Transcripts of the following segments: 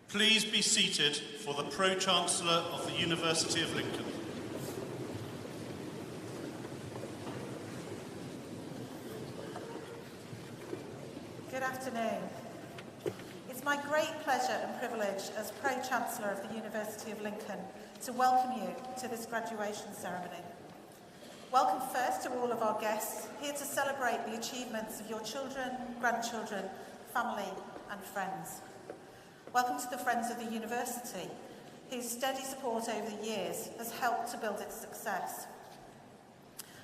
Please be seated for the Pro-Chancellor of the University of Lincoln. Good afternoon. It's my great pleasure and privilege as Pro-Chancellor of the University of Lincoln to welcome you to this graduation ceremony. Welcome first to all of our guests here to celebrate the achievements of your children, grandchildren, family and friends. Welcome to the Friends of the University, whose steady support over the years has helped to build its success.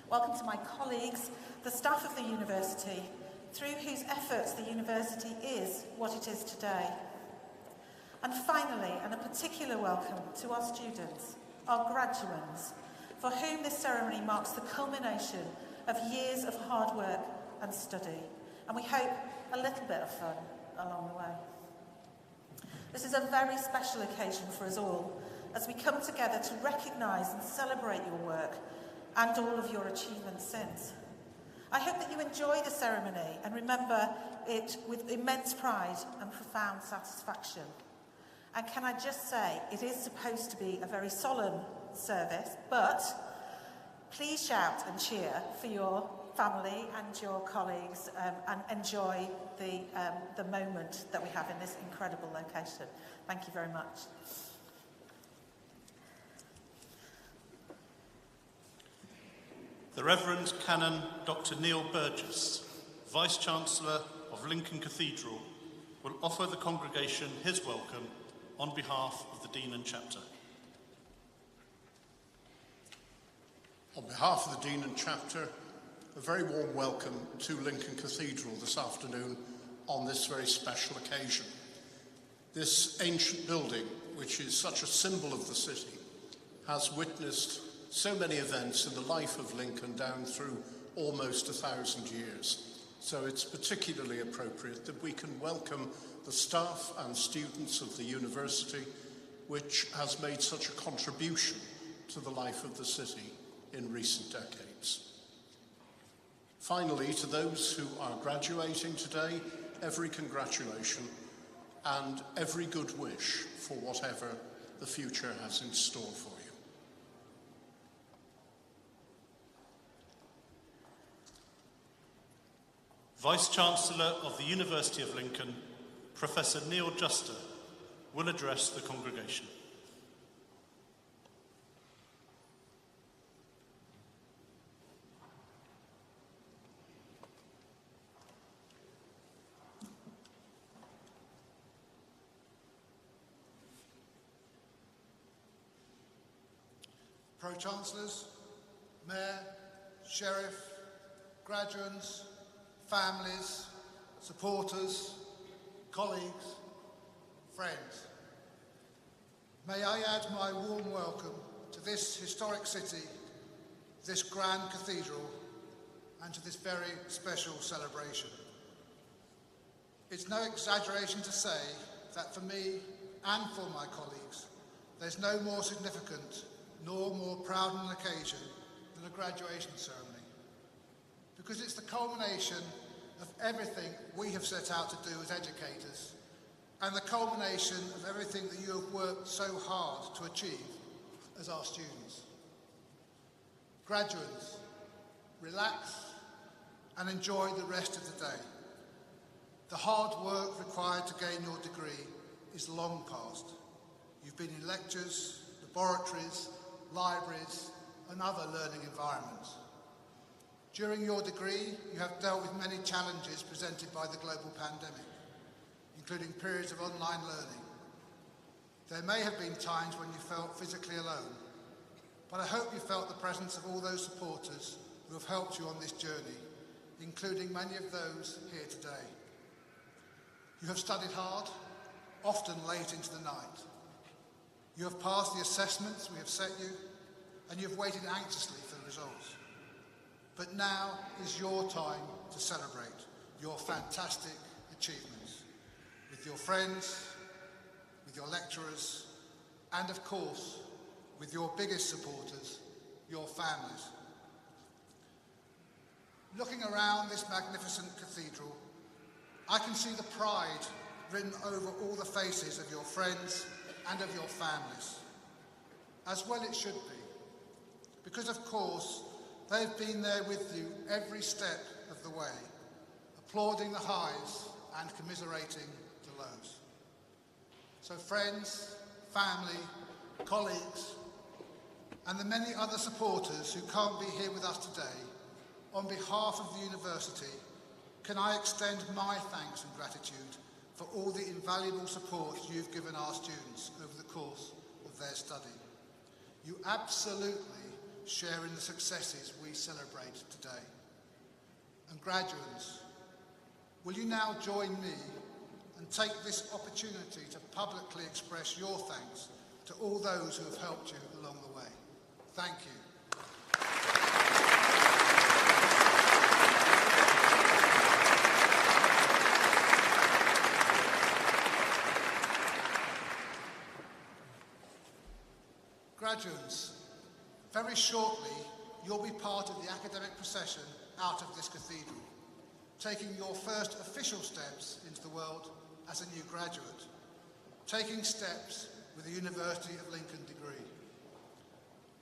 Welcome to my colleagues, the staff of the university, through whose efforts the university is what it is today. And finally, and a particular welcome to our students, our graduands, for whom this ceremony marks the culmination of years of hard work and study, and we hope a little bit of fun along the way. This is a very special occasion for us all, as we come together to recognise and celebrate your work and all of your achievements since. I hope that you enjoy the ceremony and remember it with immense pride and profound satisfaction. And can I just say, it is supposed to be a very solemn service, but please shout and cheer for your family and your colleagues and enjoy the moment that we have in this incredible location. Thank you very much. The Reverend Canon Dr. Neil Burgess, Vice-Chancellor of Lincoln Cathedral, will offer the congregation his welcome on behalf of the Dean and Chapter. On behalf of the Dean and Chapter, a very warm welcome to Lincoln Cathedral this afternoon on this very special occasion. This ancient building, which is such a symbol of the city, has witnessed so many events in the life of Lincoln down through almost 1,000 years. So it's particularly appropriate that we can welcome the staff and students of the university, which has made such a contribution to the life of the city in recent decades. Finally, to those who are graduating today, every congratulation and every good wish for whatever the future has in store for you. Vice-Chancellor of the University of Lincoln, Professor Neil Juster, will address the congregation. Pro-Chancellors, Mayor, Sheriff, graduands, families, supporters, colleagues, friends. May I add my warm welcome to this historic city, this grand cathedral, and to this very special celebration. It's no exaggeration to say that for me and for my colleagues, there's no more significant nor more proud an occasion than a graduation ceremony, because it's the culmination of everything we have set out to do as educators and the culmination of everything that you have worked so hard to achieve as our students. Graduates, relax and enjoy the rest of the day. The hard work required to gain your degree is long past. You've been in lectures, laboratories, libraries and other learning environments. During your degree, you have dealt with many challenges presented by the global pandemic, including periods of online learning. There may have been times when you felt physically alone, but I hope you felt the presence of all those supporters who have helped you on this journey, including many of those here today. You have studied hard, often late into the night. You have passed the assessments we have set you, and you have waited anxiously for the results. But now is your time to celebrate your fantastic achievements with your friends, with your lecturers, and of course, with your biggest supporters, your families. Looking around this magnificent cathedral, I can see the pride written over all the faces of your friends and of your families. As well it should be, because of course they've been there with you every step of the way, applauding the highs and commiserating the lows. So friends, family, colleagues, and the many other supporters who can't be here with us today, on behalf of the university, can I extend my thanks and gratitude for all the invaluable support you've given our students over the course of their study. You absolutely share in the successes we celebrate today. And graduates, will you now join me and take this opportunity to publicly express your thanks to all those who have helped you along the way. Thank you. Graduates, very shortly you'll be part of the academic procession out of this cathedral, taking your first official steps into the world as a new graduate, taking steps with a University of Lincoln degree.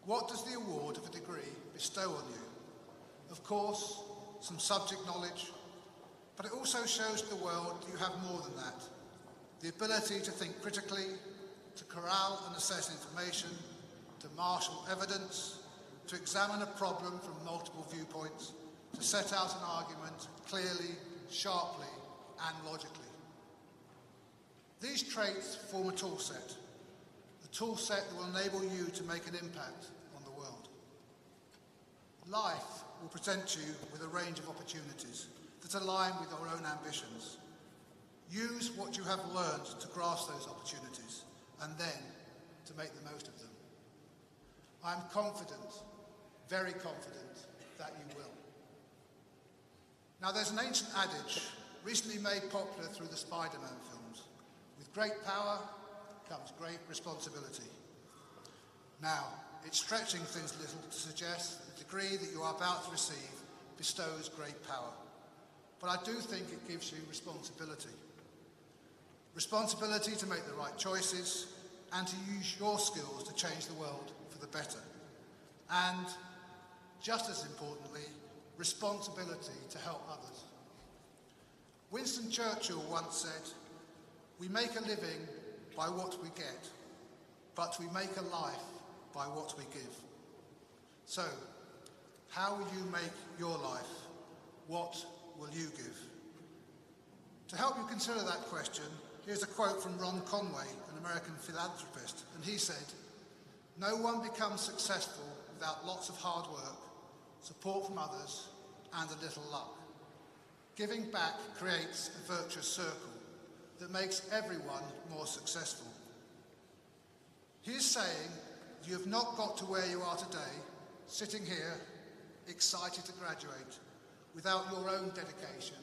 What does the award of a degree bestow on you? Of course, some subject knowledge, but it also shows to the world that you have more than that. The ability to think critically, to corral and assess information, to marshal evidence, to examine a problem from multiple viewpoints, to set out an argument clearly, sharply, and logically. These traits form a tool set that will enable you to make an impact on the world. Life will present you with a range of opportunities that align with your own ambitions. Use what you have learned to grasp those opportunities and then to make the most of them. I am confident, very confident, that you will. Now, there's an ancient adage recently made popular through the Spider-Man films. With great power comes great responsibility. Now, it's stretching things a little to suggest that the degree that you are about to receive bestows great power. But I do think it gives you responsibility. Responsibility to make the right choices and to use your skills to change the world for the better. And, just as importantly, responsibility to help others. Winston Churchill once said, "We make a living by what we get, but we make a life by what we give." So, how will you make your life? What will you give? To help you consider that question, here's a quote from Ron Conway, an American philanthropist, and he said, "No one becomes successful without lots of hard work, support from others, and a little luck. Giving back creates a virtuous circle that makes everyone more successful." He is saying you have not got to where you are today, sitting here, excited to graduate, without your own dedication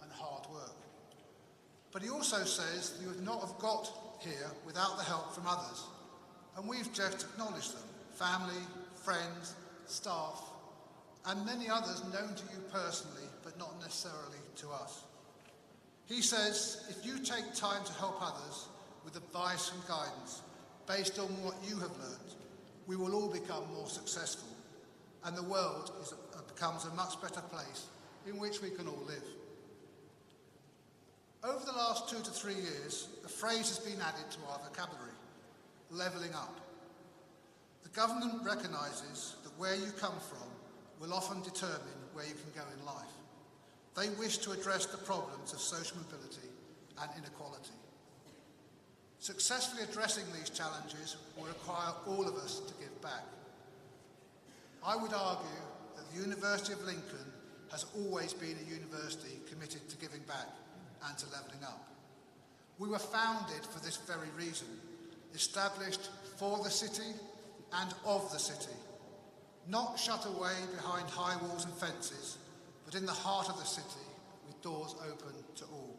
and hard work. But he also says you would not have got here without the help from others. And we've just acknowledged them: family, friends, staff, and many others known to you personally, but not necessarily to us. He says, if you take time to help others with advice and guidance based on what you have learned, we will all become more successful, and the world becomes a much better place in which we can all live. Over the last 2 to 3 years, a phrase has been added to our vocabulary: levelling up. The government recognises that where you come from will often determine where you can go in life. They wish to address the problems of social mobility and inequality. Successfully addressing these challenges will require all of us to give back. I would argue that the University of Lincoln has always been a university committed to giving back and to levelling up. We were founded for this very reason, established for the city and of the city, not shut away behind high walls and fences, but in the heart of the city with doors open to all.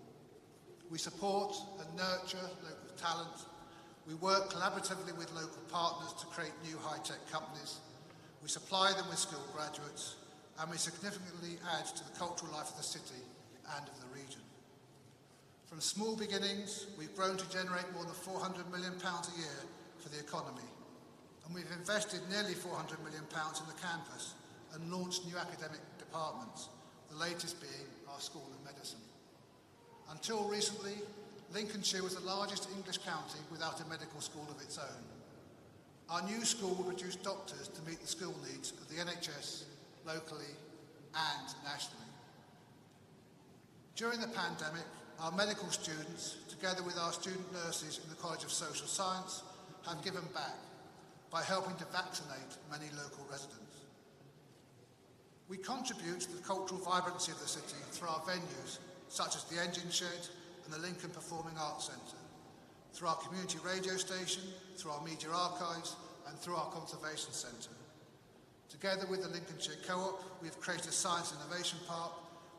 We support and nurture local talent. We work collaboratively with local partners to create new high-tech companies. We supply them with skilled graduates, and we significantly add to the cultural life of the city and of the region. From small beginnings, we've grown to generate more than £400 million a year for the economy, and we've invested nearly £400 million in the campus and launched new academic departments, the latest being our School of Medicine. Until recently, Lincolnshire was the largest English county without a medical school of its own. Our new school will produce doctors to meet the skill needs of the NHS, locally and nationally. During the pandemic, our medical students, together with our student nurses in the College of Social Science, have given back by helping to vaccinate many local residents. We contribute to the cultural vibrancy of the city through our venues, such as the Engine Shed and the Lincoln Performing Arts Centre, through our community radio station, through our media archives, and through our conservation centre. Together with the Lincolnshire Co-op, we have created a science innovation park,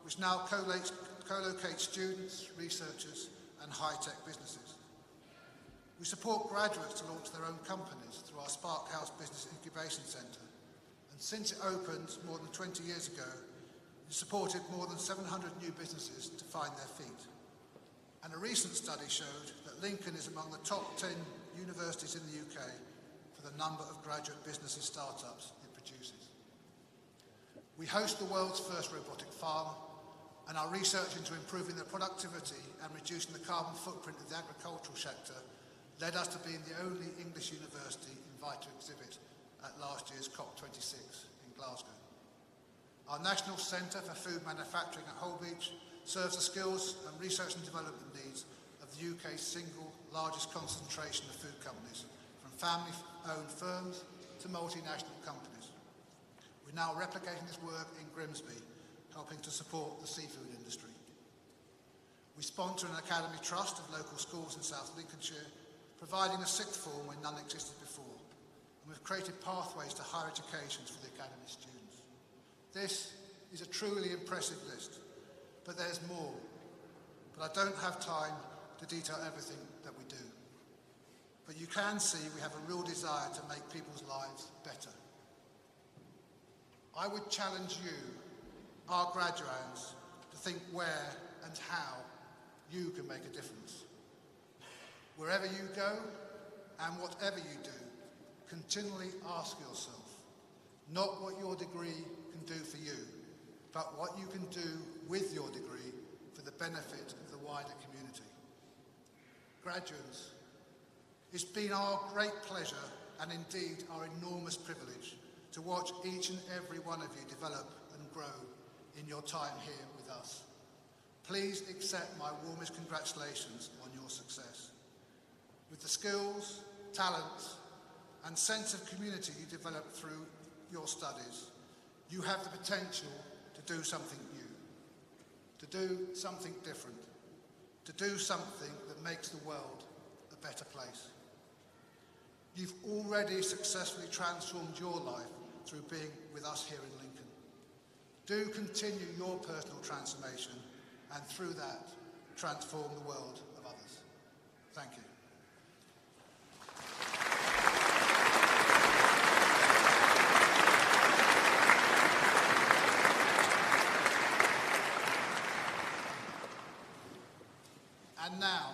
which now co-locates students, researchers, and high-tech businesses. We support graduates to launch their own companies through our Spark House Business Incubation Centre, and since it opened more than 20 years ago, it supported more than 700 new businesses to find their feet. And a recent study showed that Lincoln is among the top 10 universities in the UK for the number of graduate businesses startups it produces. We host the world's first robotic farm, and our research into improving the productivity and reducing the carbon footprint of the agricultural sector led us to being the only English university invited to exhibit at last year's COP26 in Glasgow. Our National Centre for Food Manufacturing at Holbeach serves the skills and research and development needs of the UK's single largest concentration of food companies, from family-owned firms to multinational companies. We're now replicating this work in Grimsby, helping to support the seafood industry. We sponsor an academy trust of local schools in South Lincolnshire, providing a sixth form when none existed before, and we've created pathways to higher education for the academy students. This is a truly impressive list, but there's more. But I don't have time to detail everything that we do. But you can see we have a real desire to make people's lives better. I would challenge you, our graduates, to think where and how you can make a difference. Wherever you go and whatever you do, continually ask yourself, not what your degree can do for you, but what you can do with your degree for the benefit of the wider community. Graduates, it's been our great pleasure and indeed our enormous privilege to watch each and every one of you develop and grow in your time here with us. Please accept my warmest congratulations on your success. With the skills, talents, and sense of community you develop through your studies, you have the potential to do something new, to do something different, to do something that makes the world a better place. You've already successfully transformed your life through being with us here in Lincoln. Do continue your personal transformation and through that, transform the world of others. Thank you. And now,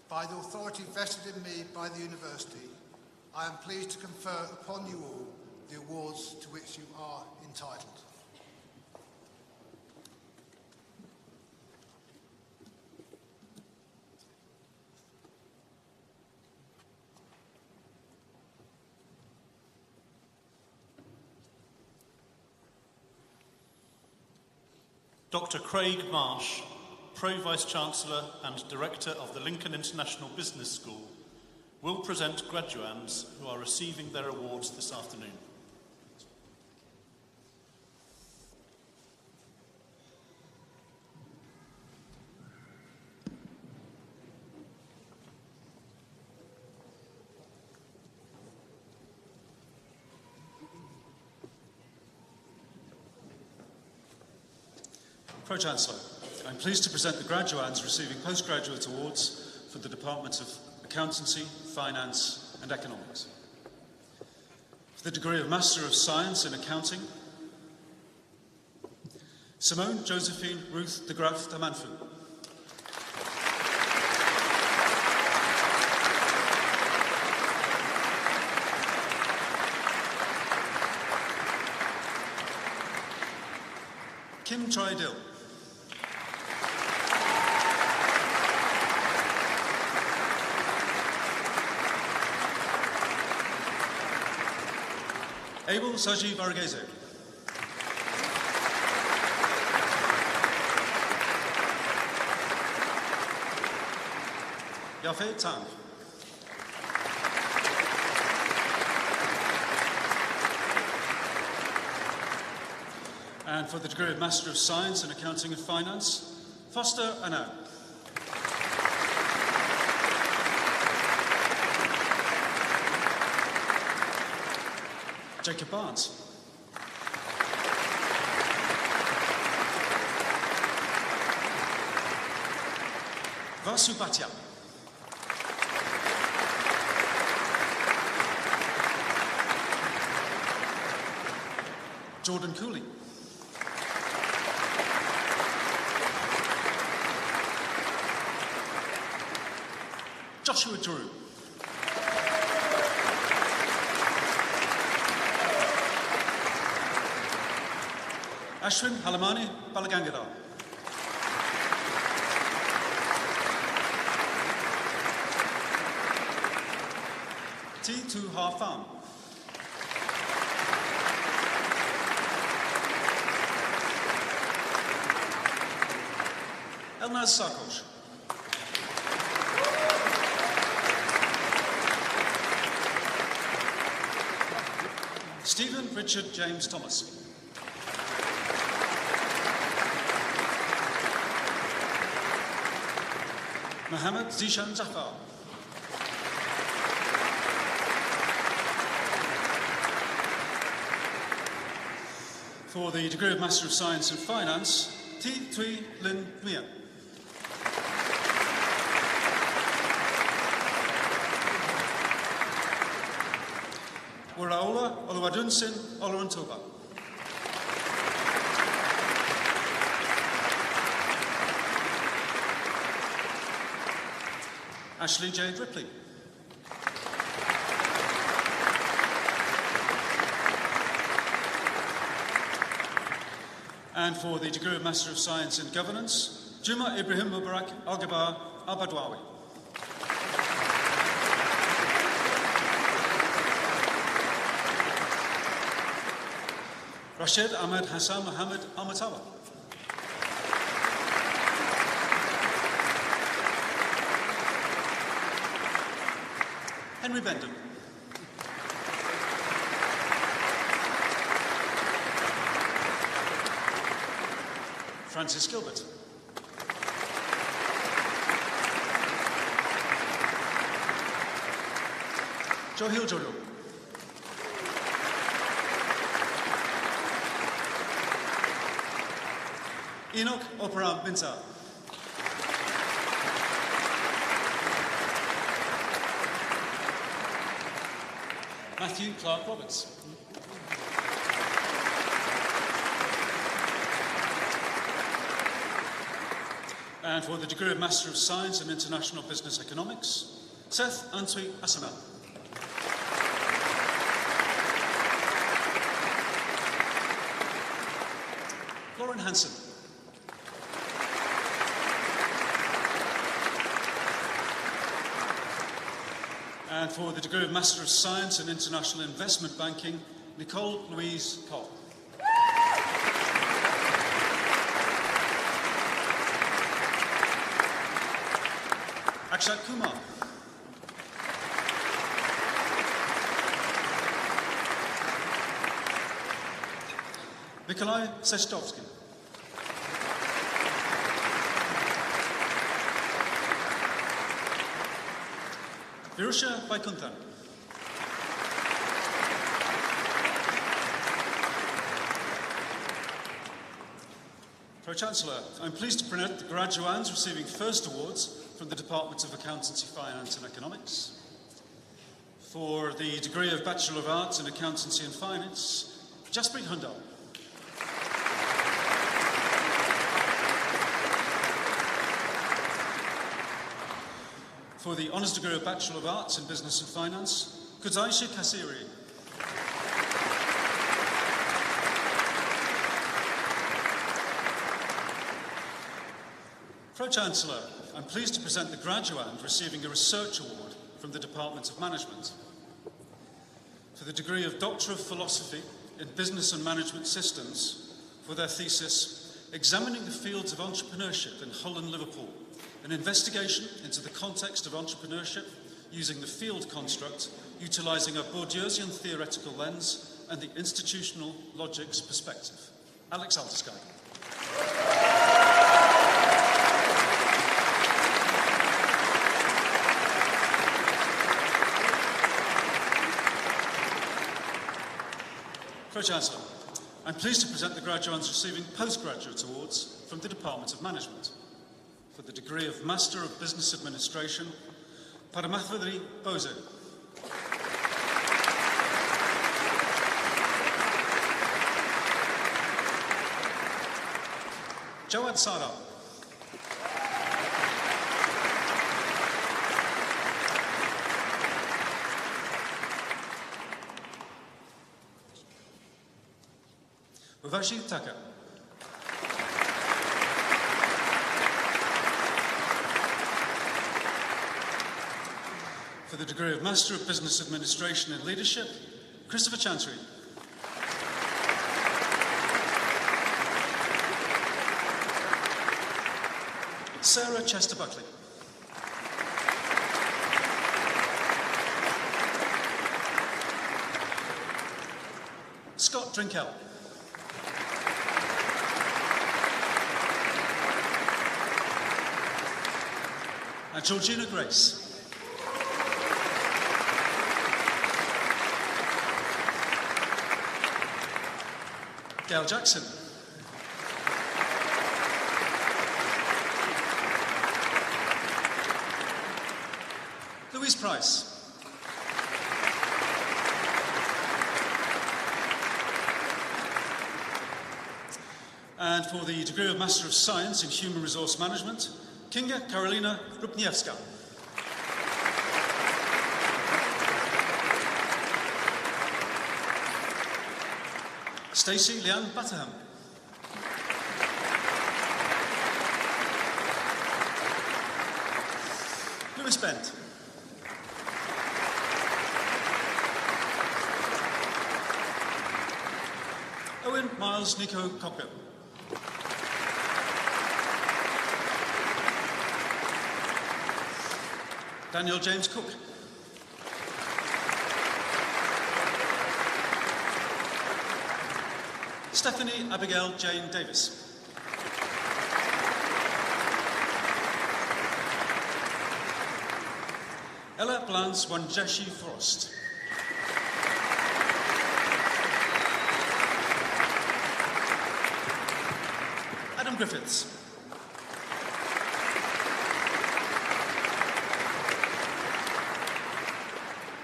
by the authority vested in me by the university, I am pleased to confer upon you all the awards to which you are entitled. Dr. Craig Marsh, Pro-Vice-Chancellor and Director of the Lincoln International Business School, will present graduands who are receiving their awards this afternoon. Pro-Chancellor, I'm pleased to present the graduands receiving postgraduate awards for the Departments of Accountancy, Finance and Economics. For the degree of Master of Science in Accounting, Simone Josephine Ruth de Graaf de Manfu. Tridil. Abel Saji Varghese. Yafei Tang. And for the degree of Master of Science in Accounting and Finance, Foster Anand. Jacob Barnes. Vasu Bhatia. Jordan Cooley. Joshua Drew. Ashwin Halamani Balagangadar. T2 Harfan. Elnaz Sarkosh. Stephen Richard James Thomas. Mohammed Zishan Zafar. For the degree of Master of Science in Finance, T. Tui Lin Nguyen. Waraola Oluwadunsin Oluwantoba. Ashley Jade Ripley. And for the degree of Master of Science in Governance, Juma Ibrahim Mubarak Al-Gabar Al-Badwawi. Rashid Ahmed Hassan Mohammed Al-Matawa. Henry Bendon. Francis Gilbert. Johil Jodo. Enoch Opera Binza. Matthew Clark Roberts. And for the degree of Master of Science in International Business Economics, Seth Antwi Asamel. Lauren Hansen. And for the degree of Master of Science in International Investment Banking, Nicole Louise Cole. Akshat Kumar. Nikolai Sestovsky. Virusha Vaikunthan. Pro-Chancellor, I'm pleased to present the graduands receiving first awards from the Departments of Accountancy, Finance and Economics. For the degree of Bachelor of Arts in Accountancy and Finance, Jaspreet Hundal. For the Honours degree of Bachelor of Arts in Business and Finance, Kuzaishi Kasiri. Pro-Chancellor, I'm pleased to present the graduand receiving a research award from the Department of Management. For the degree of Doctor of Philosophy in Business and Management Systems for their thesis, Examining the Fields of Entrepreneurship in Hull and Liverpool, an investigation into the context of entrepreneurship using the field construct, utilising a Bourdieusian theoretical lens and the institutional logics perspective. Alex Alderskine. Pro-Chancellor, I'm pleased to present the graduands receiving postgraduate awards from the Department of Management. For the degree of Master of Business Administration, Paramathvadri Bose. Jawad Sara. Vashi Taka. For the degree of Master of Business Administration and Leadership, Christopher Chantry. Sarah Chester Buckley. Scott Drinkel. And Georgina Grace. Gail Jackson. Louise Price. And for the degree of Master of Science in Human Resource Management, Kinga Karolina Rupniewska. Stacey Leanne Batterham. Lewis Bent. Owen Miles Nico Cocker. Daniel James Cook. Stephanie Abigail Jane Davis. Ella Blance Wanjeshi Frost. Adam Griffiths.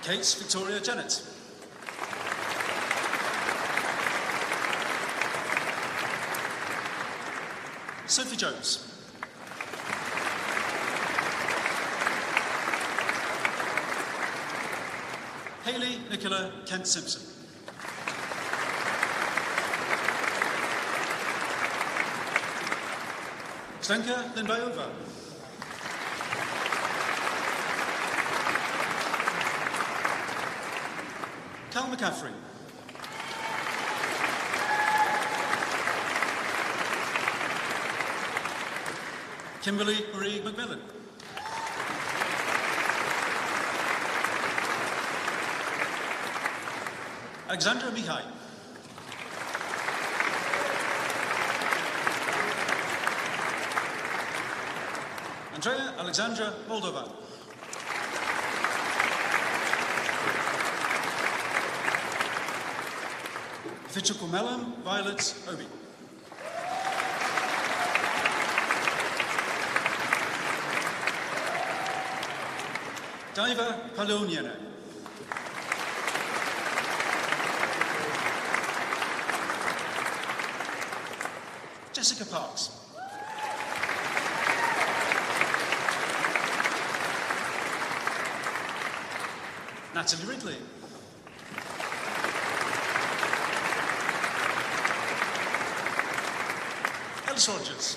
Kate Victoria Janet. Sophie Jones. Hayley Nicola Kent Simpson. Zdenka Lindbayova. Cal McCaffrey. Kimberly Marie McMillan. Alexandra Mihai. Andrea Alexandra Moldova. Fichukumelam Violet Obi. Daiva Paloniene. Jessica Parks. Natalie Ridley. Ellis Rogers.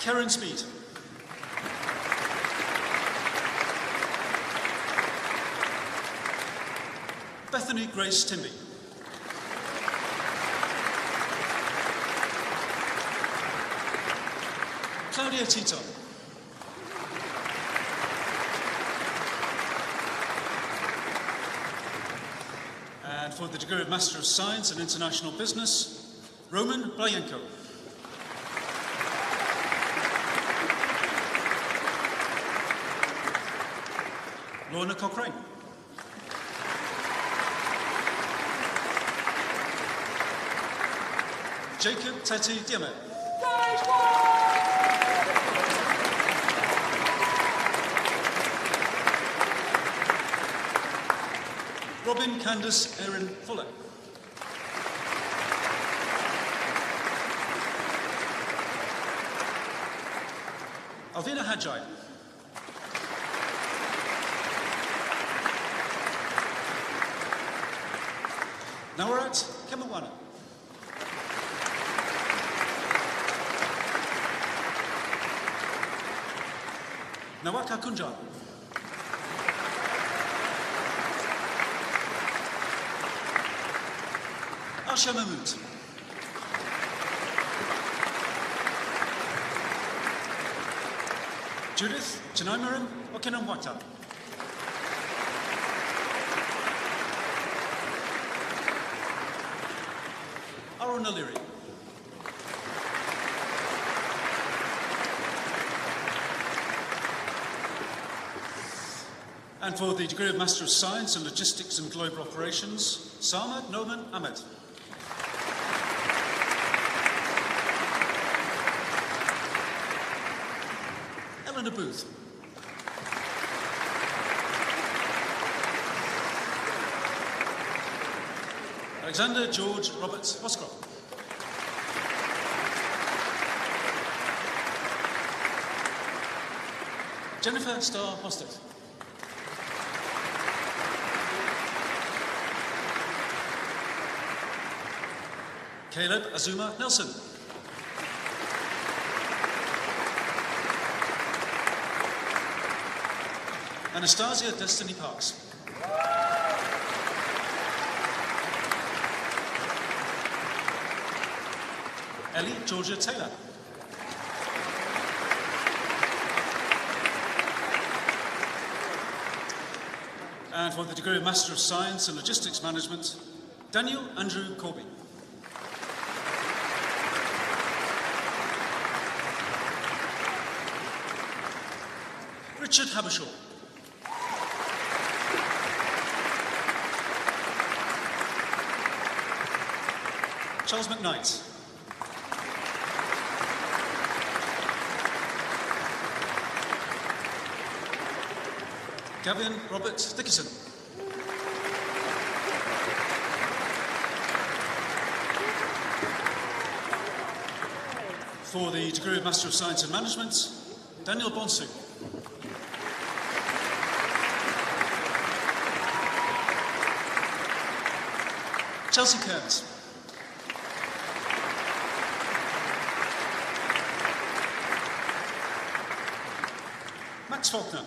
Karen Speed. Bethany Grace Timby. Claudia Tito. And for the degree of Master of Science in International Business, Roman Blayenko. Lorna Cochrane. Jacob Teti Diame. Robin Candace Erin Fuller. Alvina Hajai. Nawarat Kemawana. Nawaka Kunja. Asha Mahmood. Judith Chinaimaran Okenamwata. Aaron O'Leary. And for the degree of Master of Science in Logistics and Global Operations, Samad Noman Ahmed. Eleanor Booth. Alexander George Roberts Hoscroft. Jennifer Starr Hostet. Caleb Azuma Nelson. Anastasia Destiny Parks. Ellie Georgia Taylor. And for the degree of Master of Science in Logistics Management, Daniel Andrew Corby. Richard Habershaw. Charles McKnight. Gavin Robert Dickinson. For the degree of Master of Science in Management, Daniel Bonsu. Chelsea Kearns. Max Faulkner.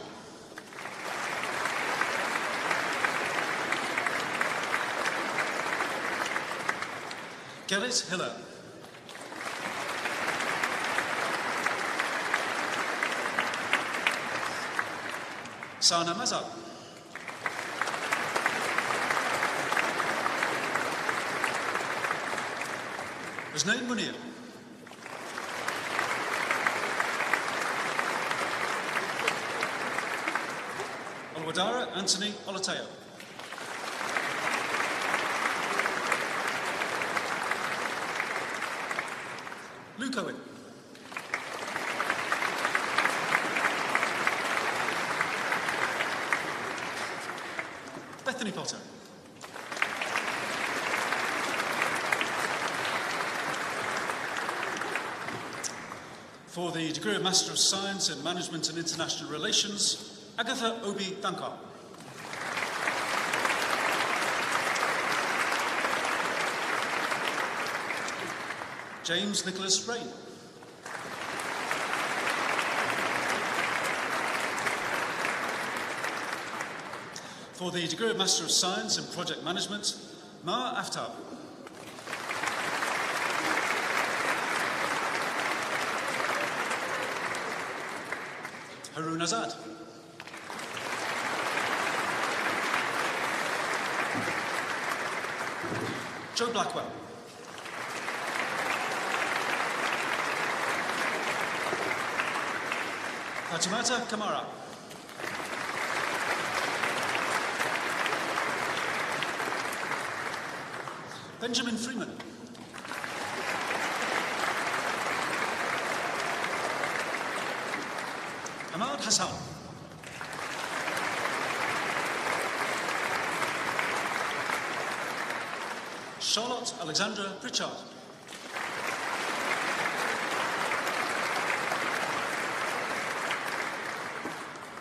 Gerrit Hiller. Sana Mazar. Husnain Munir. Olwadara Anthony Olateo. Luke Owen. Bethany Potter. For the degree of Master of Science in Management and International Relations, Agatha Obi Dankar. James Nicholas Rain. For the degree of Master of Science in Project Management, Ma Aftab. Haroon Azad. Joe Blackwell. Fatimata Kamara. Benjamin Freeman. Ahmad Hassan. Charlotte Alexandra Pritchard.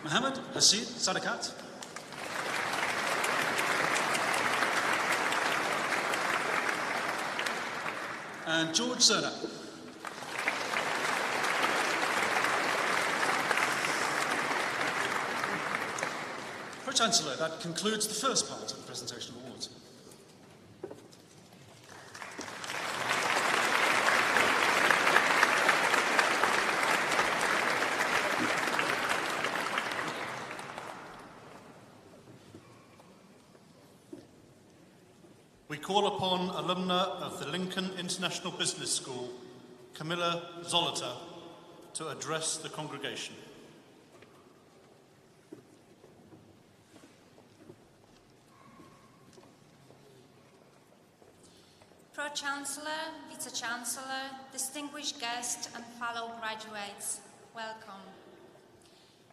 Mohammed Hasid Sadakat. And George Cerner. Pro-Chancellor, that concludes the first part of the presentation of awards. We call upon alumna of the Lincoln International Business School, Camilla Zolota, to address the congregation. Pro-Chancellor, Vice-Chancellor, distinguished guests and fellow graduates, welcome.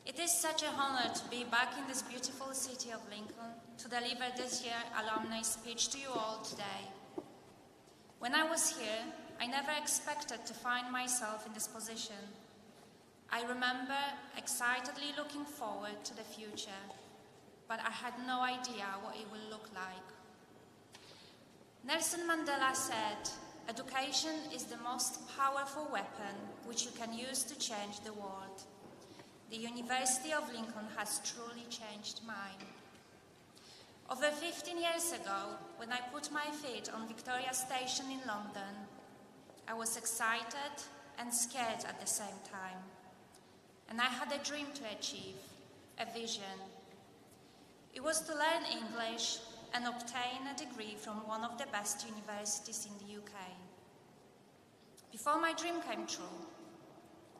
It is such an honor to be back in this beautiful city of Lincoln to deliver this year's alumni speech to you all today. When I was here, I never expected to find myself in this position. I remember excitedly looking forward to the future, but I had no idea what it will look like. Nelson Mandela said, "Education is the most powerful weapon which you can use to change the world." The University of Lincoln has truly changed mine. Over 15 years ago, when I put my feet on Victoria Station in London, I was excited and scared at the same time. And I had a dream to achieve, a vision. It was to learn English and obtain a degree from one of the best universities in the UK. Before my dream came true,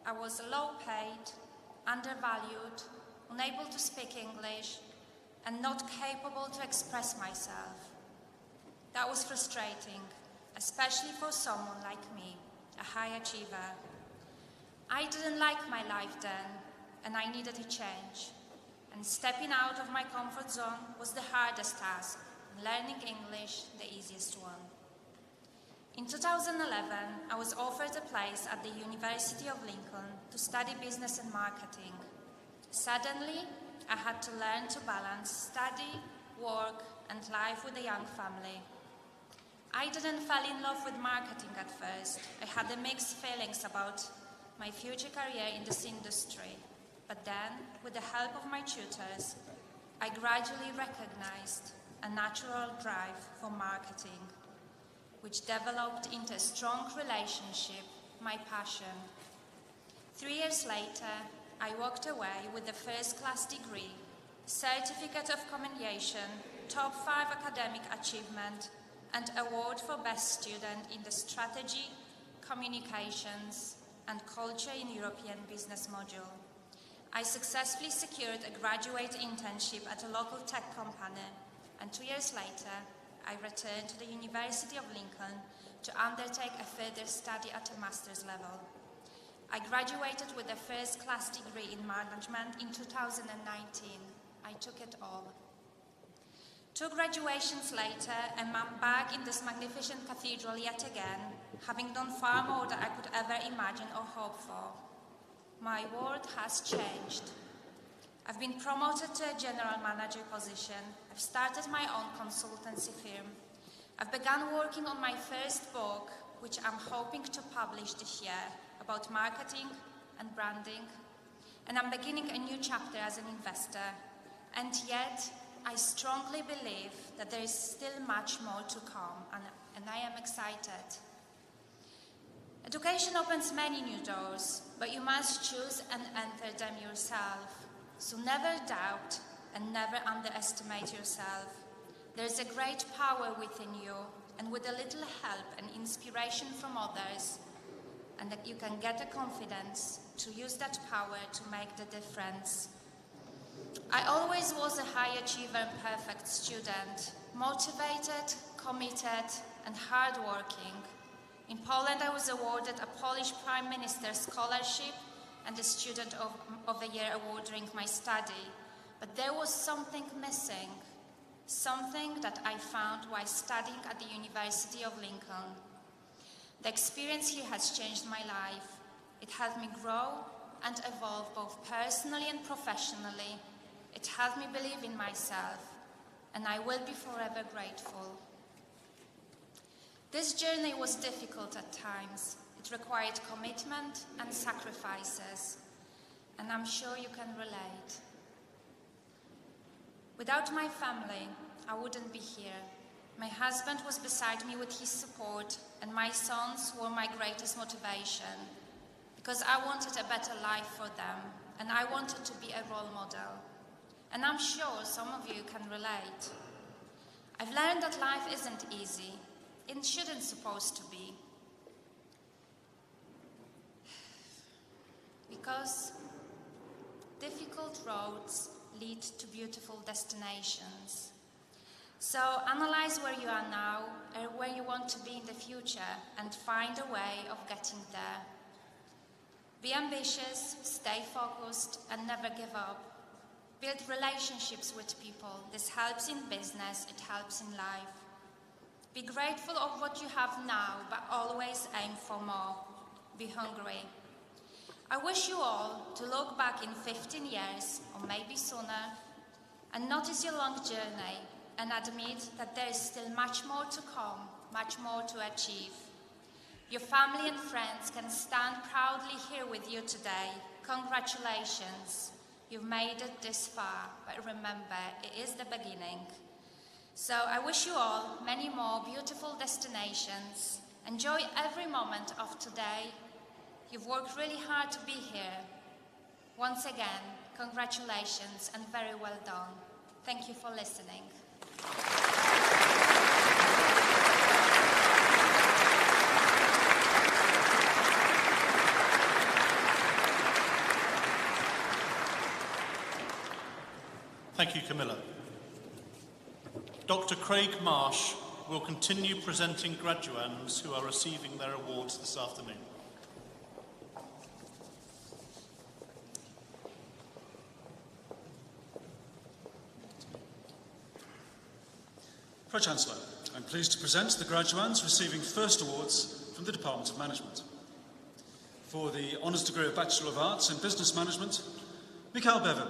I was low-paid, undervalued, unable to speak English, and not capable to express myself. That was frustrating, especially for someone like me, a high achiever. I didn't like my life then, and I needed a change. And stepping out of my comfort zone was the hardest task, and learning English the easiest one. In 2011, I was offered a place at the University of Lincoln to study business and marketing. Suddenly, I had to learn to balance study, work, and life with a young family. I didn't fall in love with marketing at first. I had mixed feelings about my future career in this industry. But then, with the help of my tutors, I gradually recognized a natural drive for marketing, which developed into a strong relationship, my passion. 3 years later, I walked away with a first-class degree, certificate of commendation, top 5 academic achievement, and award for best student in the strategy, communications, and culture in European business module. I successfully secured a graduate internship at a local tech company, and 2 years later, I returned to the University of Lincoln to undertake a further study at a master's level. I graduated with a first-class degree in management in 2019. I took it all. 2 graduations later, and I'm back in this magnificent cathedral yet again, having done far more than I could ever imagine or hope for. My world has changed. I've been promoted to a general manager position. I've started my own consultancy firm. I've begun working on my first book, which I'm hoping to publish this year, about marketing and branding. And I'm beginning a new chapter as an investor. And yet, I strongly believe that there is still much more to come, and I am excited. Education opens many new doors, but you must choose and enter them yourself. So never doubt and never underestimate yourself. There is a great power within you, and with a little help and inspiration from others, and that you can get the confidence to use that power to make the difference. I always was a high achiever and perfect student, motivated, committed, and hardworking. In Poland, I was awarded a Polish Prime Minister's scholarship and the Student of the Year award during my study. But there was something missing, something that I found while studying at the University of Lincoln. The experience here has changed my life. It helped me grow and evolve both personally and professionally. It helped me believe in myself, and I will be forever grateful. This journey was difficult at times. It required commitment and sacrifices, and I'm sure you can relate. Without my family, I wouldn't be here. My husband was beside me with his support, and my sons were my greatest motivation, because I wanted a better life for them, and I wanted to be a role model. And I'm sure some of you can relate. I've learned that life isn't easy. It shouldn't supposed to be. Because difficult roads lead to beautiful destinations. So analyze where you are now and where you want to be in the future and find a way of getting there. Be ambitious, stay focused, and never give up. Build relationships with people. This helps in business, it helps in life. Be grateful of what you have now, but always aim for more. Be hungry. I wish you all to look back in 15 years, or maybe sooner, and notice your long journey, and admit that there is still much more to come, much more to achieve. Your family and friends can stand proudly here with you today. Congratulations. You've made it this far, but remember, it is the beginning. So I wish you all many more beautiful destinations. Enjoy every moment of today. You've worked really hard to be here. Once again, congratulations and very well done. Thank you for listening. Thank you, Camilla. Dr. Craig Marsh will continue presenting graduands who are receiving their awards this afternoon. Pro-Chancellor, I'm pleased to present the graduands receiving first awards from the Department of Management. For the Honours Degree of Bachelor of Arts in Business Management, Mikhail Bevan.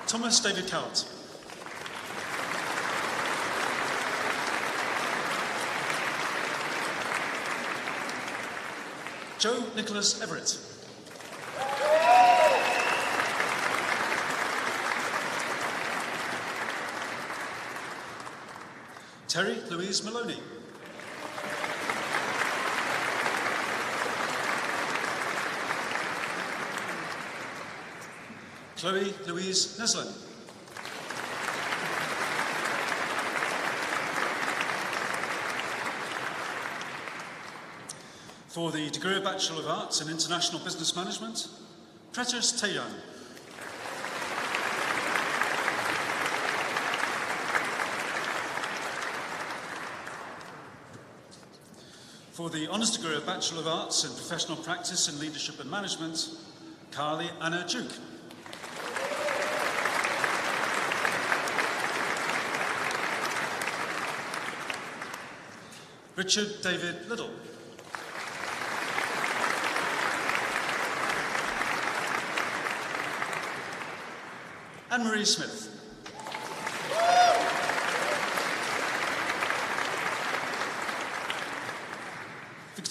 Thomas David Cowart. Joe Nicholas Everett. Terry Louise Maloney. Chloe Louise Neslin. For the degree of Bachelor of Arts in International Business Management, Pretus Tayan. For the Honours Degree of Bachelor of Arts in Professional Practice in Leadership and Management, Carly Anna Duke. Richard David Little. Anne-Marie Smith.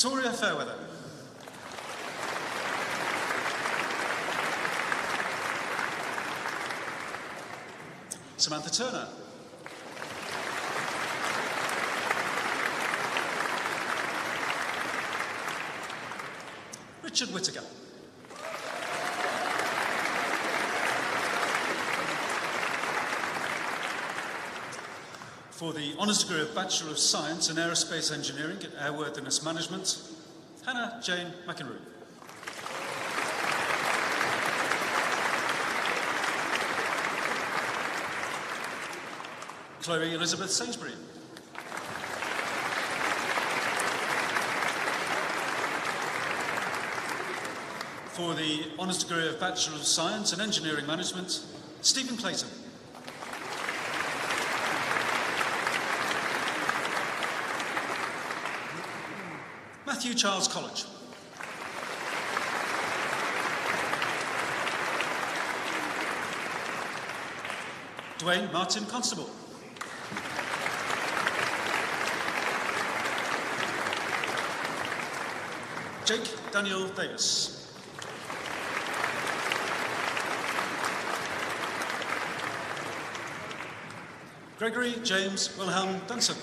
Victoria Fairweather. Samantha Turner. Richard Whittaker. For the Honours Degree of Bachelor of Science in Aerospace Engineering and Airworthiness Management, Hannah Jane McEnroe. Chloe Elizabeth Sainsbury. For the Honours Degree of Bachelor of Science in Engineering Management, Stephen Clayton. Matthew Charles College. Dwayne Martin Constable. Jake Daniel Davis. Gregory James Wilhelm Dunson.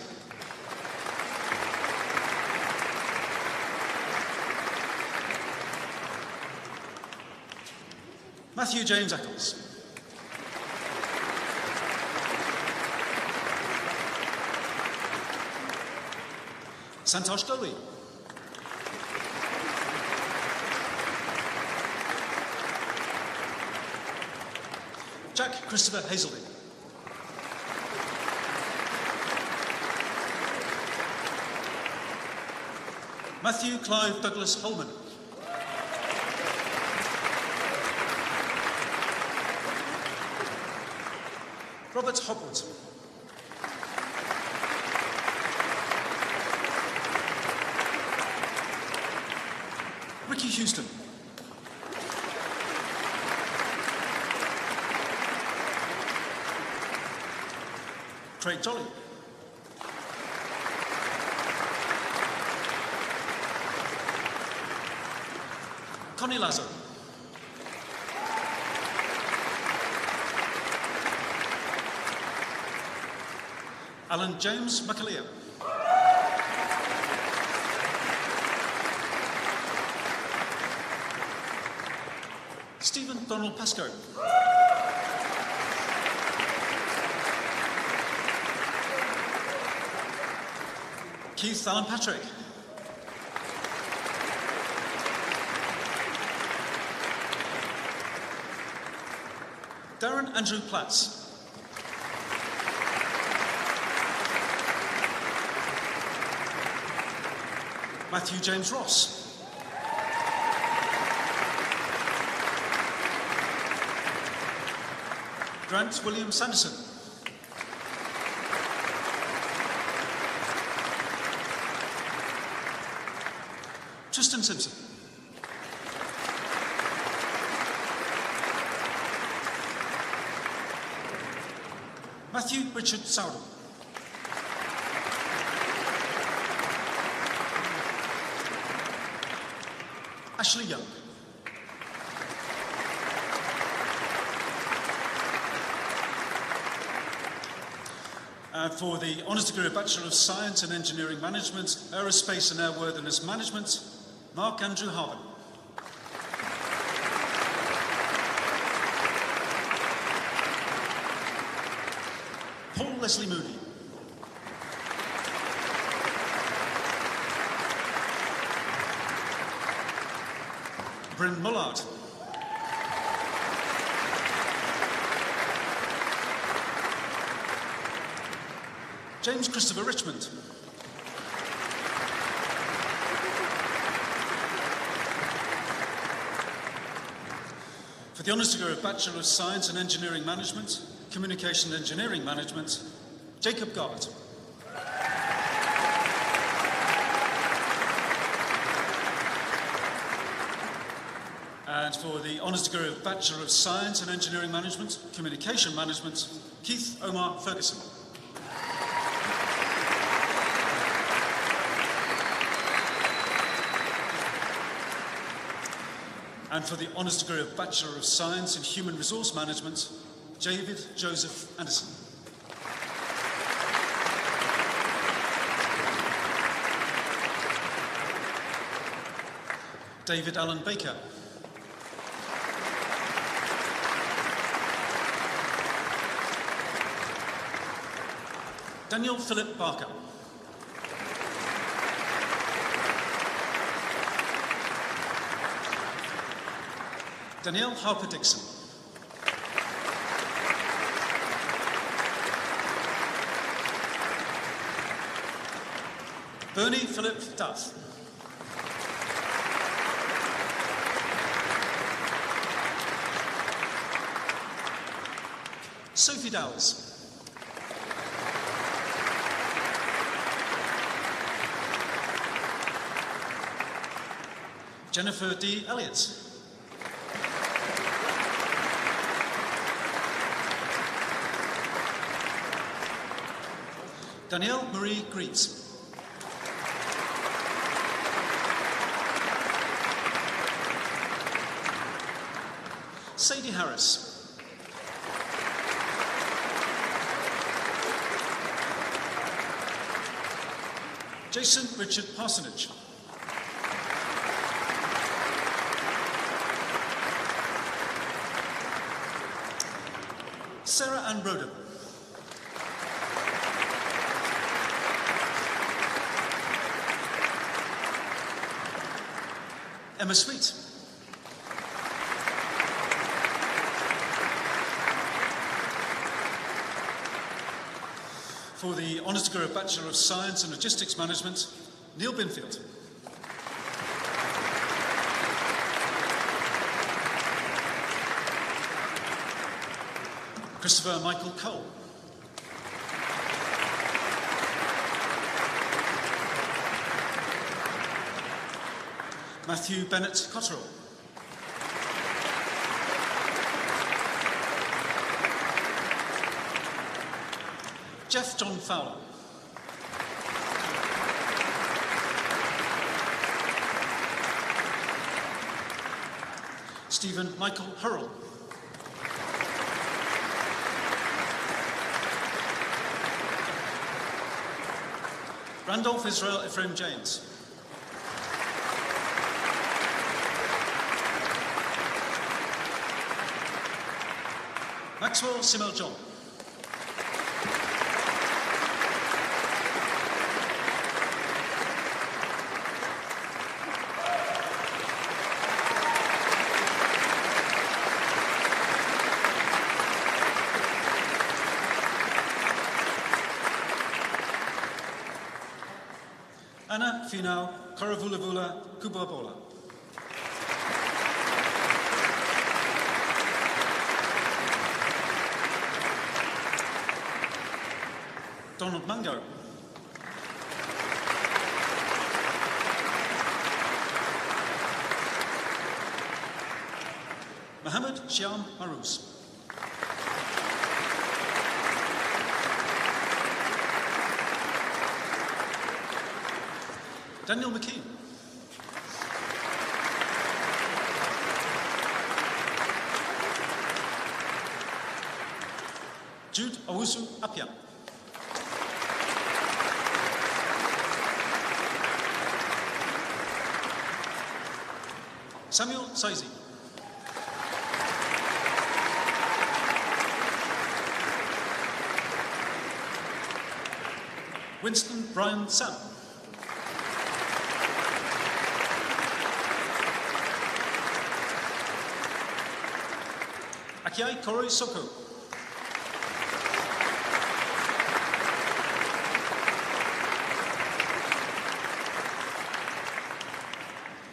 Matthew James Eccles. Santosh Doley. Jack Christopher Hazelby. Matthew Clive Douglas Holman. Robert Hopwood. Ricky Houston. Craig Jolly. Connie Lazo. Alan James McAleer. Stephen Donald Pascoe. Keith Alan Patrick. Darren Andrew Platts. Matthew James Ross. Grant William Sanderson. Tristan Simpson. Matthew Richard Sowden. Ashley Young. For the Honours Degree of Bachelor of Science in Engineering Management, Aerospace and Airworthiness Management, Mark Andrew Harvin. Paul Leslie Mooney. Bryn Mullard. James Christopher Richmond. For the Honours Degree of Bachelor of Science in Engineering Management, Communication Engineering Management, Jacob Garbutt. And for the Honours Degree of Bachelor of Science in Engineering Management, Communication Management, Keith Omar Ferguson. And for the Honours degree of Bachelor of Science in Human Resource Management, David Joseph Anderson. David Allen Baker. Daniel Philip Barker. Danielle Harper-Dixon. Bernie Philip Duff. Sophie Dowers. Jennifer D. Elliott. Danielle Marie Greaves. Sadie Harris. Jason Richard Parsonage. Sarah Ann Roden. Emma Sweet. For the Honours degree of Bachelor of Science and Logistics Management, Neil Binfield. Christopher Michael Cole. Matthew Bennett Cotterill. Jeff John Fowler. Stephen Michael Hurrell. Randolph Israel Ephraim James. Maxwell Simel John. Anna Finau Koravulavula Kubabola. Donald Mungo. Mohammed Shyam Marous. Daniel McKean. Jude Owusu Apia. Samuel Saizi. Winston Brian Sam. Akiai Koroi Soko.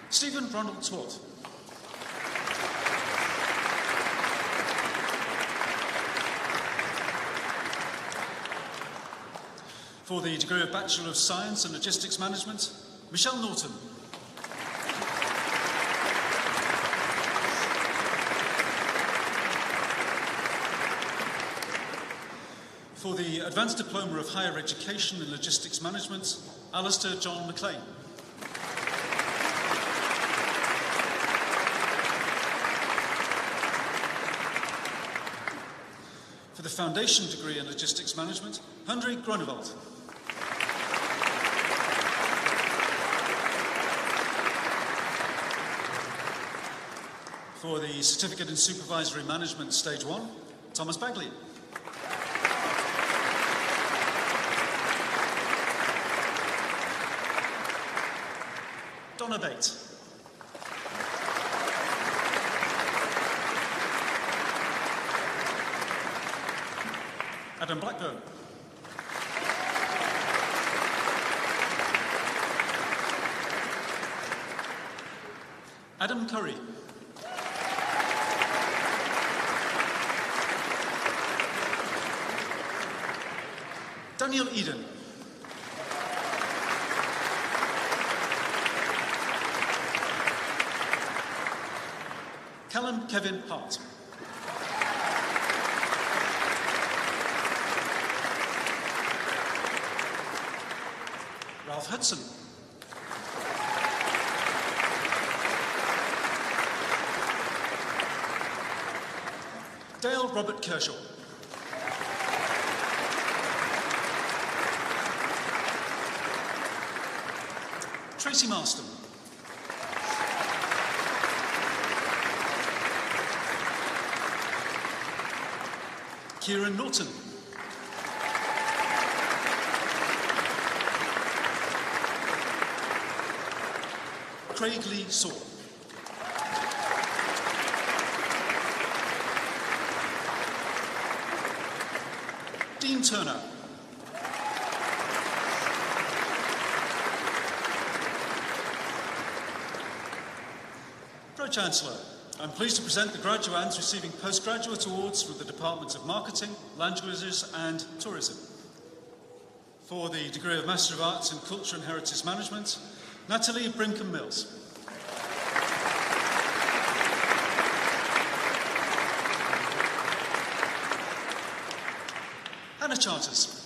Stephen Ronald Swart. For the degree of Bachelor of Science and Logistics Management, Michelle Norton. For the Advanced Diploma of Higher Education in Logistics Management, Alistair John McLean. For the foundation degree in logistics management, Henry Grunewald. For the certificate in supervisory management, stage 1, Thomas Bagley. Donna Bate. Adam Blackburn. Adam Curry. Daniel Eden. Callum Kevin Hart. Ralph Hudson. Dale Robert Kershaw. Tracy Marston. Kieran Norton. Craig Lee Saw. Dean Turner. Pro-Chancellor, I'm pleased to present the graduands receiving postgraduate awards from the Departments of Marketing, Languages and Tourism. For the degree of Master of Arts in Culture and Heritage Management, Natalie Brinkham-Mills. Hannah Charters.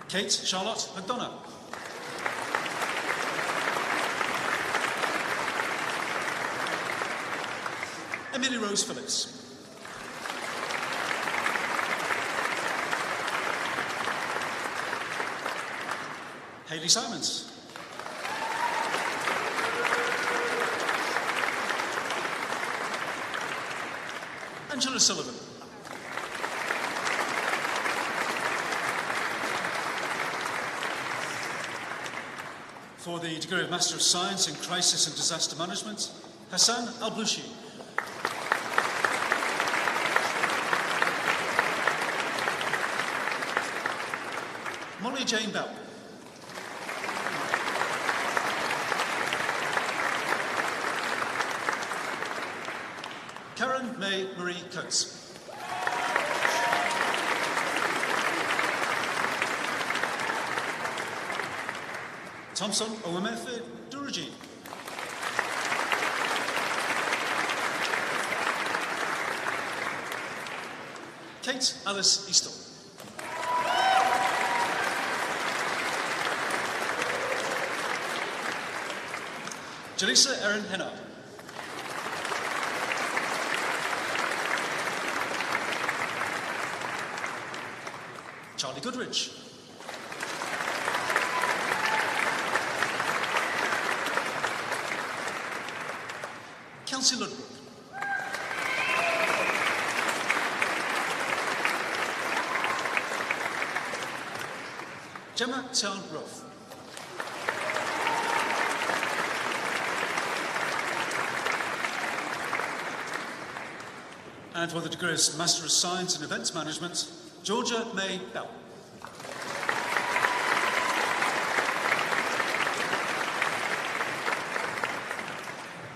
Kate Charlotte McDonough. Emily Rose Phillips. Hayley Simons. Angela Sullivan. For the degree of Master of Science in Crisis and Disaster Management, Hassan Al-Blushi. Molly Jane Bell. Karen May Marie Coates. Thompson Owemefe Duruji. Kate Alice Easton. Jaleesa Erin Hennard. Charlie Goodrich. Kelsey Ludbrook. Gemma Town Roth. And for the degree of Master of Science in Events Management, Georgia May Bell.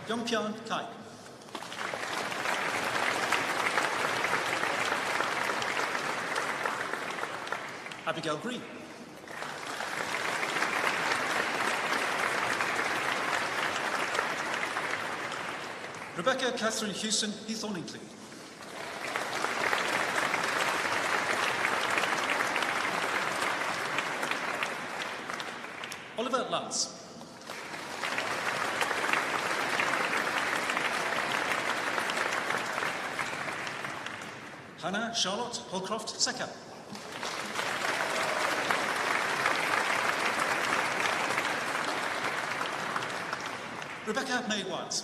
Yongpyeon Kai. Abigail Green. Rebecca Catherine Houston Heath-Ornington. Oliver Lance. Hannah Charlotte Holcroft Secker. Rebecca May White.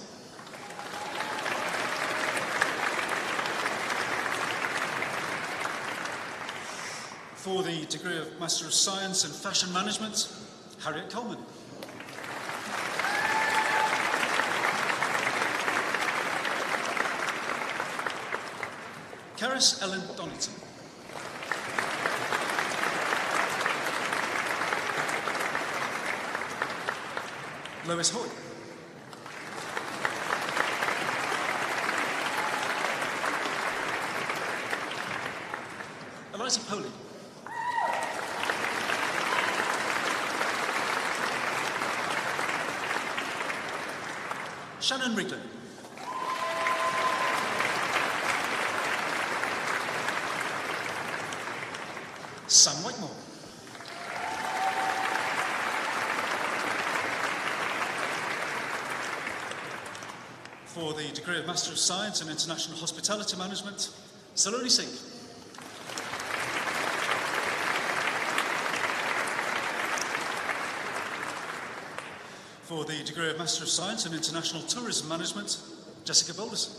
For the degree of Master of Science in Fashion Management, Harriet Coleman. Caris Ellen Donington. Lois Hoy. Eliza Poley. Shannon Wrigley. Sam Whitemore. For the degree of Master of Science in International Hospitality Management, Saloni Singh. For the degree of Master of Science in International Tourism Management, Jessica Balderson.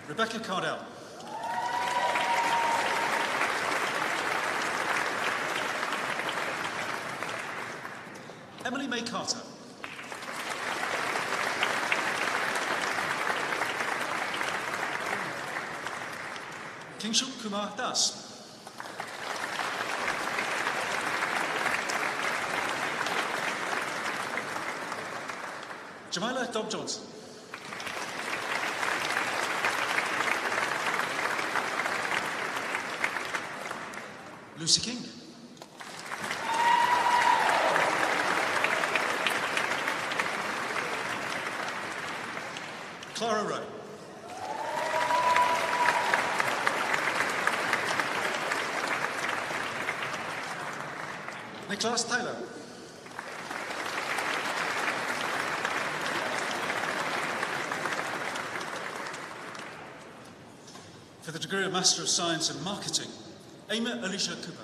Rebecca Cardell. Emily May Carter. Kingshuk Kumar Das. Jamila Dobb Johnson. Lucy King. Clara Rowe. Nicholas Taylor. For the degree of Master of Science in Marketing, Amy Alicia Cooper.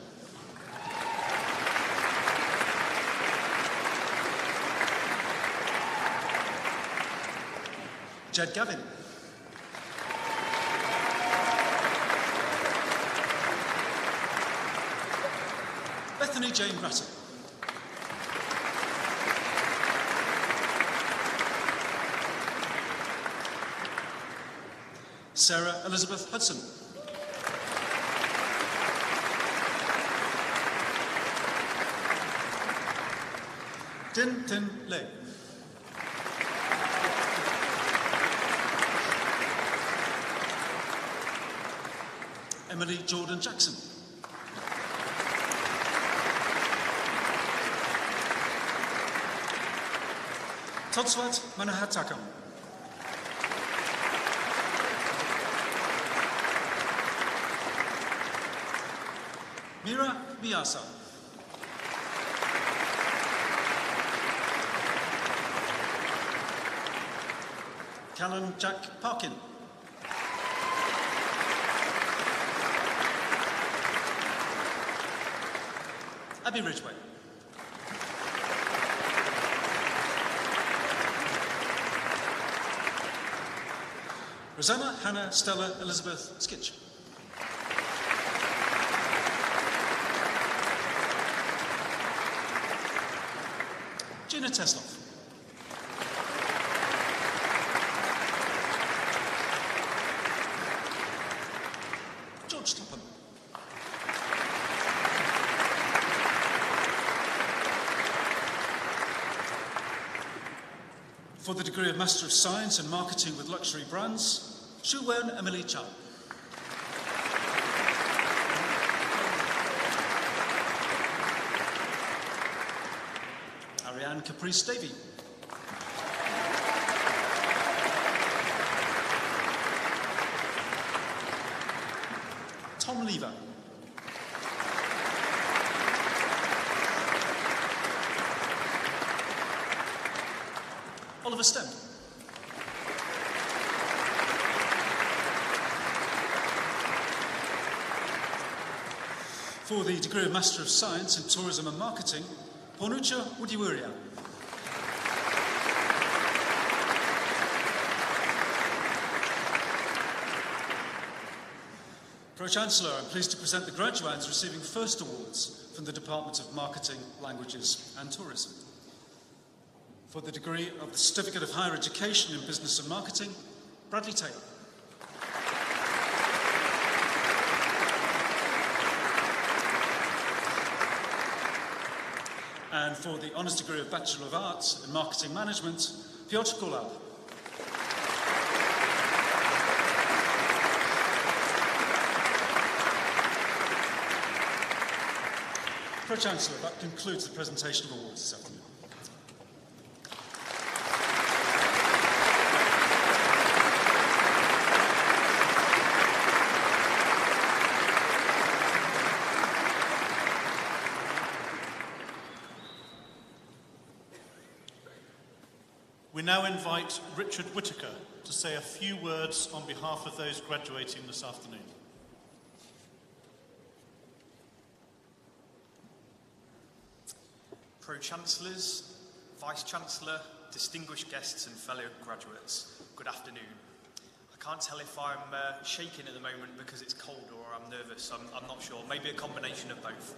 Jed Gavin. Bethany Jane Ratton. Sarah Elizabeth Hudson. Tin Tin Lei. Emily Jordan Jackson. Todswat Manahatakam. Mira Miasa. Callan Jack Parkin. Abby Ridgway. Rosanna Hannah Stella Elizabeth Skitch. Gina Tesloff. George Topham. For the degree of Master of Science in Marketing with Luxury Brands, Shu Wen Emily Chow. Ariane Caprice Davey. Tom Lever. of STEM. For the degree of Master of Science in Tourism and Marketing, Ponucha Udiwiria. Pro-Chancellor, I'm pleased to present the graduates receiving first awards from the Department of Marketing, Languages and Tourism. For the degree of the Certificate of Higher Education in Business and Marketing, Bradley Taylor. And for the Honours Degree of Bachelor of Arts in Marketing Management, Piotr Kulab. Pro-Chancellor, that concludes the presentation of awards this afternoon. We now invite Richard Whitaker to say a few words on behalf of those graduating this afternoon. Pro-Chancellors, Vice-Chancellor, distinguished guests and fellow graduates, good afternoon. I can't tell if I'm shaking at the moment because it's cold or I'm nervous, I'm not sure, maybe a combination of both.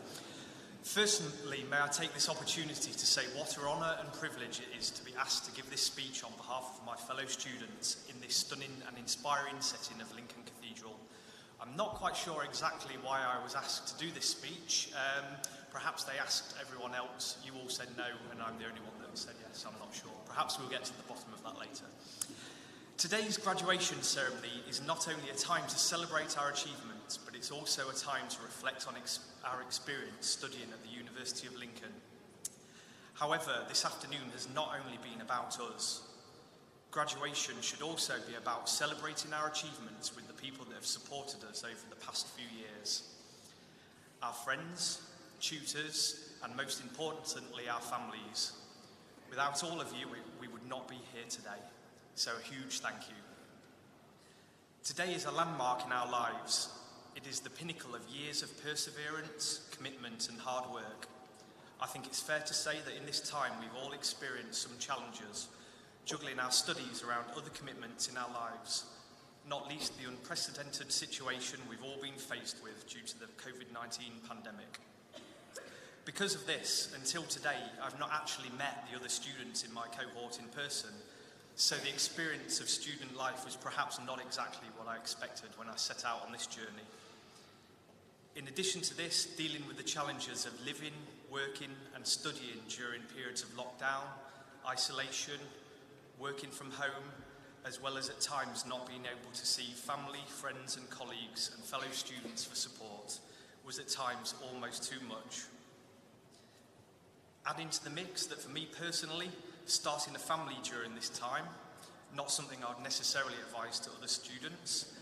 Firstly, may I take this opportunity to say what an honour and privilege it is to be asked to give this speech on behalf of my fellow students in this stunning and inspiring setting of Lincoln Cathedral. I'm not quite sure exactly why I was asked to do this speech. Perhaps they asked everyone else, you all said no, and I'm the only one that said yes, I'm not sure. Perhaps we'll get to the bottom of that later. Today's graduation ceremony is not only a time to celebrate our achievements, but it's also a time to reflect on our experience studying at the University of Lincoln. However, this afternoon has not only been about us. Graduation should also be about celebrating our achievements with the people that have supported us over the past few years. Our friends, tutors, and most importantly, our families. Without all of you, we would not be here today. So a huge thank you. Today is a landmark in our lives. It is the pinnacle of years of perseverance, commitment, and hard work. I think it's fair to say that in this time we've all experienced some challenges, juggling our studies around other commitments in our lives, not least the unprecedented situation we've all been faced with due to the COVID-19 pandemic. Because of this, until today, I've not actually met the other students in my cohort in person, so the experience of student life was perhaps not exactly what I expected when I set out on this journey. In addition to this, dealing with the challenges of living, working and studying during periods of lockdown, isolation, working from home, as well as at times not being able to see family, friends and colleagues and fellow students for support, was at times almost too much. Adding to the mix that for me personally, starting a family during this time, not something I would necessarily advise to other students,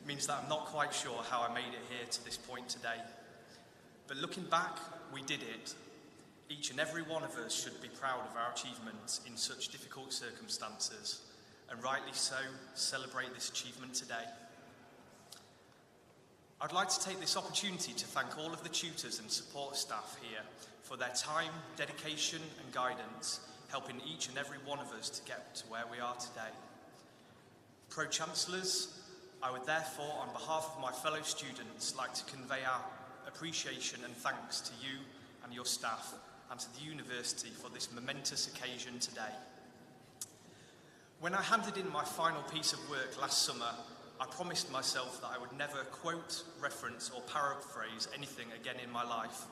means that I'm not quite sure how I made it here to this point today. But looking back, we did it. Each and every one of us should be proud of our achievements in such difficult circumstances, and rightly so, celebrate this achievement today. I'd like to take this opportunity to thank all of the tutors and support staff here for their time, dedication and guidance, helping each and every one of us to get to where we are today. Pro-Chancellors, I would therefore, on behalf of my fellow students, like to convey our appreciation and thanks to you and your staff and to the university for this momentous occasion today. When I handed in my final piece of work last summer, I promised myself that I would never quote, reference or paraphrase anything again in my life.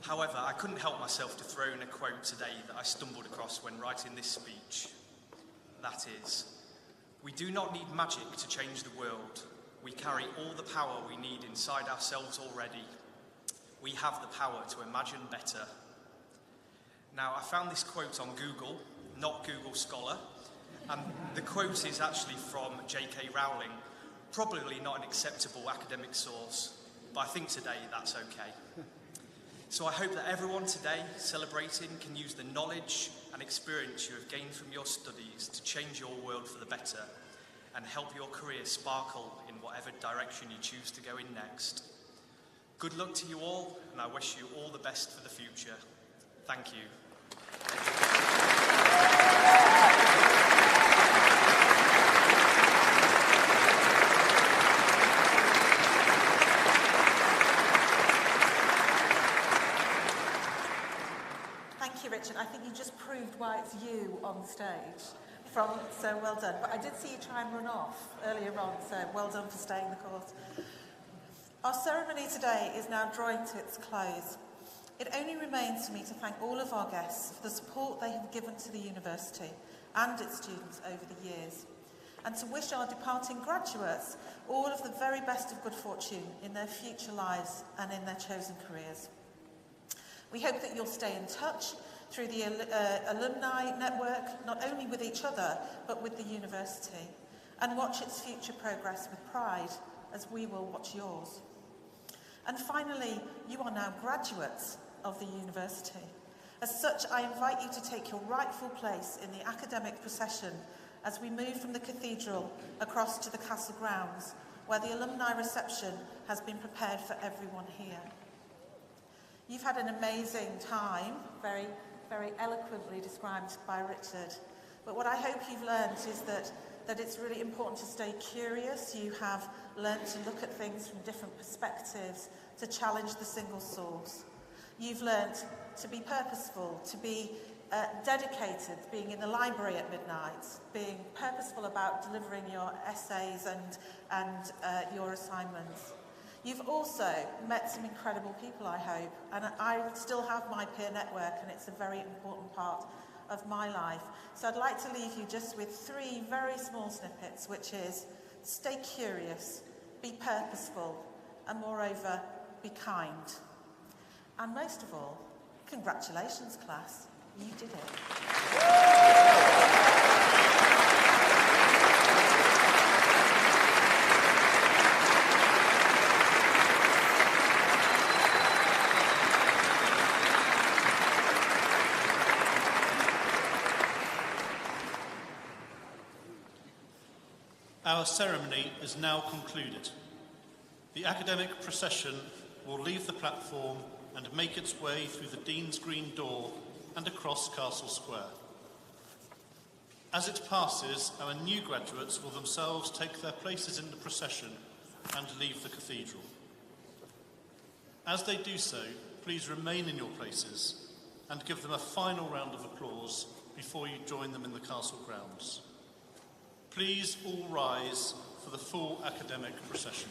However, I couldn't help myself to throw in a quote today that I stumbled across when writing this speech. That is, we do not need magic to change the world. We carry all the power we need inside ourselves already. We have the power to imagine better. Now, I found this quote on Google, not Google Scholar, and the quote is actually from J.K. Rowling, probably not an acceptable academic source, but I think today that's okay. So I hope that everyone today celebrating can use the knowledge and and experience you have gained from your studies to change your world for the better and help your career sparkle in whatever direction you choose to go in next. Good luck to you all, and I wish you all the best for the future. Thank you. Thank you, Richard. I think you just proved why it's you on stage. So well done. But I did see you try and run off earlier on, so well done for staying the course. Our ceremony today is now drawing to its close. It only remains for me to thank all of our guests for the support they have given to the university and its students over the years, and to wish our departing graduates all of the very best of good fortune in their future lives and in their chosen careers. We hope that you'll stay in touch through the alumni network, not only with each other, but with the university, and watch its future progress with pride, as we will watch yours. And finally, you are now graduates of the university. As such, I invite you to take your rightful place in the academic procession as we move from the Cathedral across to the castle grounds, where the alumni reception has been prepared for everyone here. You've had an amazing time, very, very eloquently described by Richard. But what I hope you've learned is that it's really important to stay curious. You have learned to look at things from different perspectives, to challenge the single source. You've learned to be purposeful, to be dedicated, being in the library at midnight, being purposeful about delivering your essays and your assignments. You've also met some incredible people, I hope, and I still have my peer network, and it's a very important part of my life. So I'd like to leave you just with 3 very small snippets, which is stay curious, be purposeful, and moreover, be kind. And most of all, congratulations, class. You did it. Our ceremony is now concluded. The academic procession will leave the platform and make its way through the Dean's Green door and across Castle Square. As it passes, our new graduates will themselves take their places in the procession and leave the cathedral. As they do so, please remain in your places and give them a final round of applause before you join them in the castle grounds. Please all rise for the full academic procession.